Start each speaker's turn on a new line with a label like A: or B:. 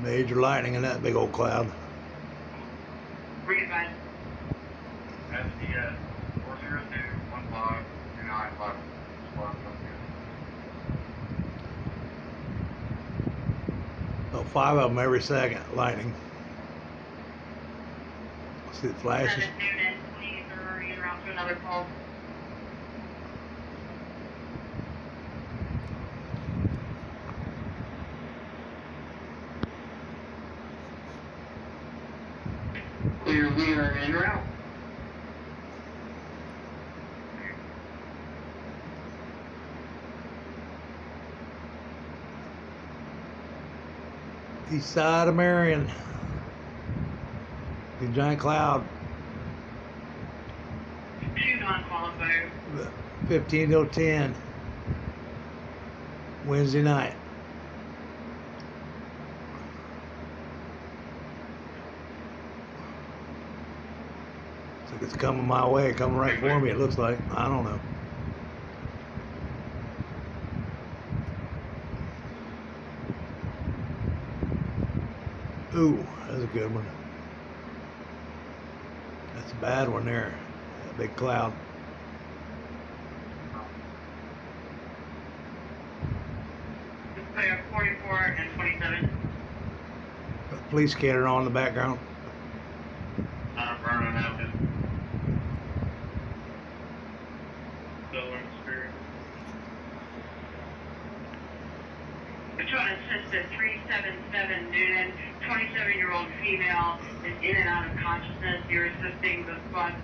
A: Major lightning in that big old cloud.
B: Readvise.
C: SDS 402-15-2911.
A: About 5 of them every second, lightning. See the flashes?
B: 7 Noonan, please, or en route to another call. Clear leader en route.
A: East side of Marion. The giant cloud.
B: 2 non-qualified.
A: 15 till 10. Wednesday night. Looks like it's coming my way, coming right for me, it looks like. I don't know. Ooh, that's a good one. That's a bad one there. That big cloud.
B: Clear 44 and 27.
A: Police scanner on in the background.
C: Vernon Avenue.
B: Silver Spirit. Patrol assist at 377 Noonan. 27-year-old female is in and out of consciousness. You're assisting the squad